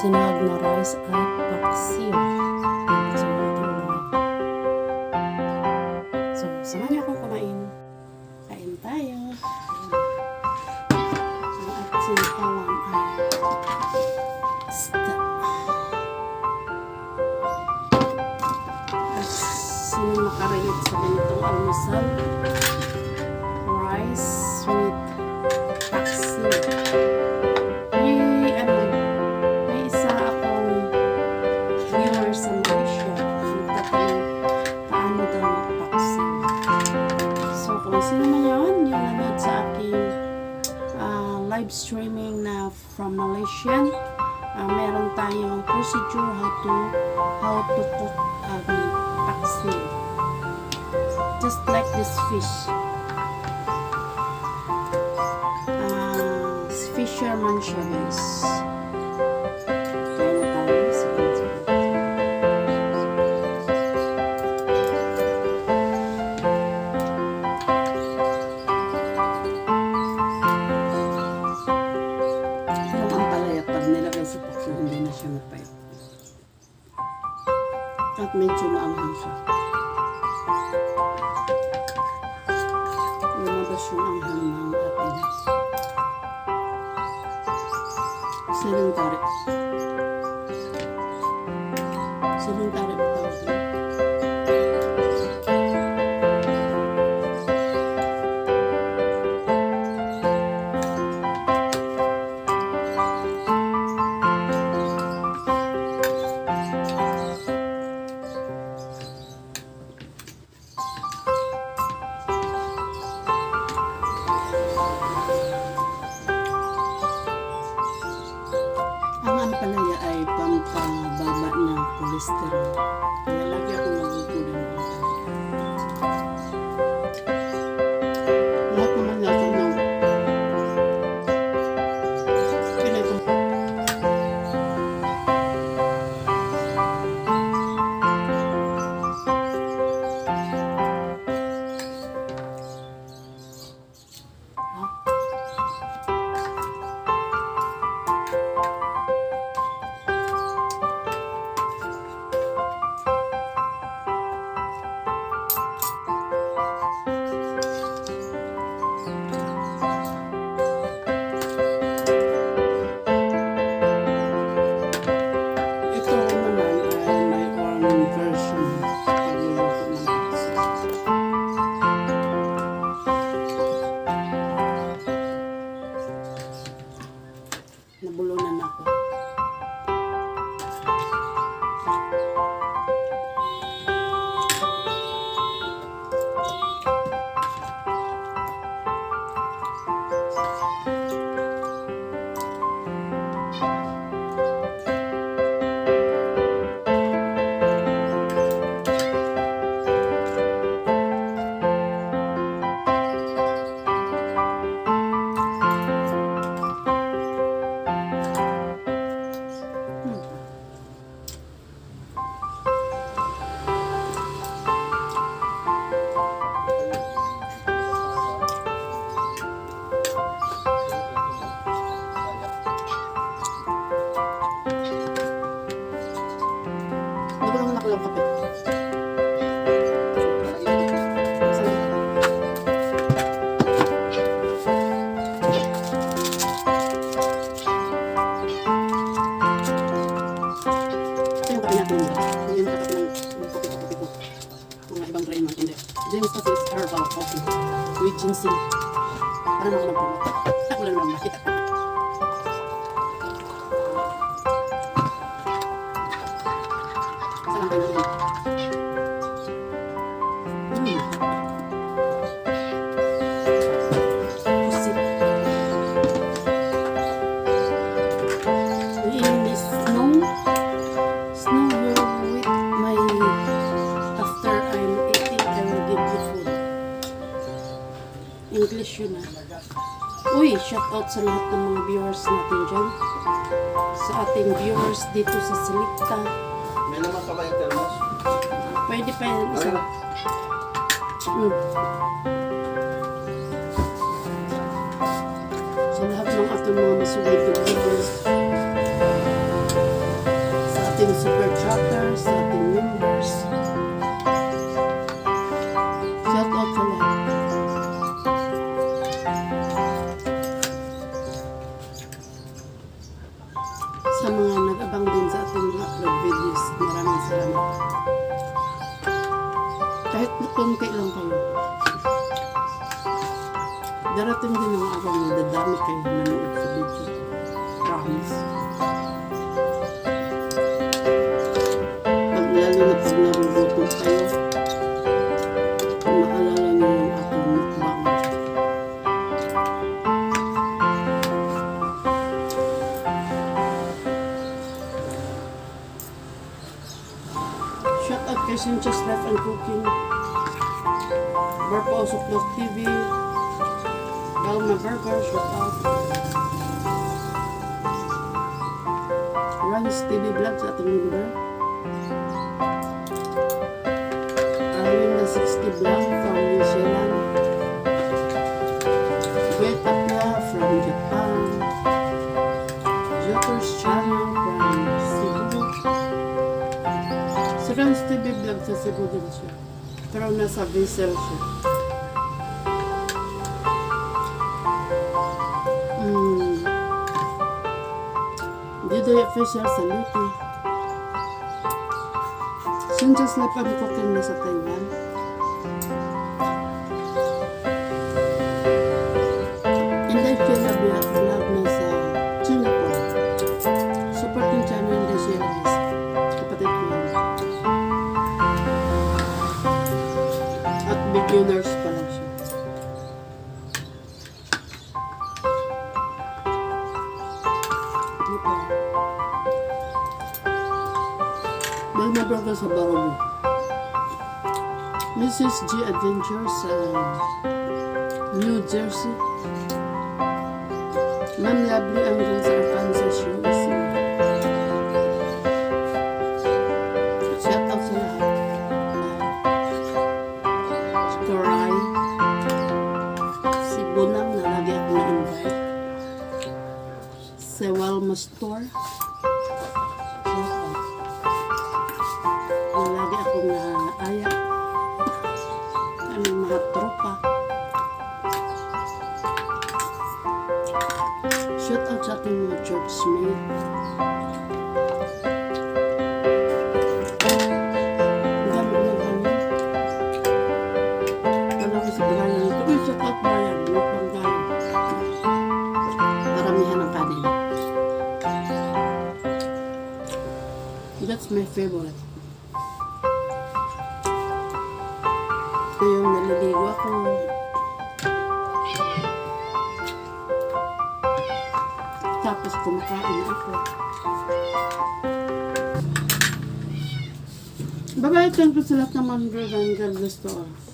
Sinahag na rice at paksiw. So, samahan niyo akong kumain. Kain tayo. Ang ating ulam ay isda. At sino makarelate sa ganitong almusal? Rice with paksiw. Live streaming na from Malaysian. Meron tayong procedure how to cook paksiw. Just like this fish. Fisherman siya, guys. Kaya na tayo. Hindi na siya mapait. At medyo maanghang siya. Lumabas yung anghang ng ating siling tari. Siling tari ba tawag yun? Ang ampalaya ay pampababa ng cholesterol. Kaya lagi ako nagugulan ng ampalaya. Lahat naman lasa ng pinagong. Nabulunan ako. Nabulong na ko yung kape. James kasi is herbal coffee with ginseng. Para naman mag-promote. Ako lang naman makita. Saan kayo rin? Pusit. In this snow with my after I'm eating English yun ah. Uy, shout out sa lahat ng mga viewers natin dyan. Sa ating viewers dito sa Selecta. May naman pa ba yung thermos? Pwede pa yan isa. Sa lahat ng ating mga masugid na viewers. Sa ating super trackers, sa ating members. Shout out sa lahat. Sa mga nag-abang din sa ating upload videos, maraming salamat. Kahit konti lang kayo. Darating din ang araw na dadami kayo manood sa video. Promise. Lalo na pag narugutom kayo, maalala niyo yung ating mukbang. Shout out kay Sincha's Life and Cooking, Barpa Osoklos TV, Galma Burger, shout out. Runs TV Vlog sa ating member. Arlinda 60 Vlog from New Zealand. Greta Pla from Japan. Joker's Channel from Cebu. Si Runs TV Vlog sa Cebu din siya. Pero nasa Vessel siya. Dito yung official sa Liti. Sincha's Life and Cooking na sa Taiwan. Inday Kila Vlog na sa Singapore. Support yung channel na siya guys. Kapatid ko yan. At beginners pa lang siya. May burger sa Baromo. Mrs. G Adventure sa New Jersey. Ma'am Lovely Angel sa Arkansas USA. Shout out sa lahat. Si Koray. Si Bunang na lagi ako na-invite. Si Walma Store. Lagi akong naaya. Aming mga tropa. Shout out sa ating mga churchmate. Ang dami ng kanin. Wala ko sa Brian nito. Uy, shout out Brian. Lupang galing. Paramihan ng kanin. That's my favorite. Yung naliligo ako. Tapos kumakain ako. Bye-bye. Thank you sa lahat ng mga God bless to all.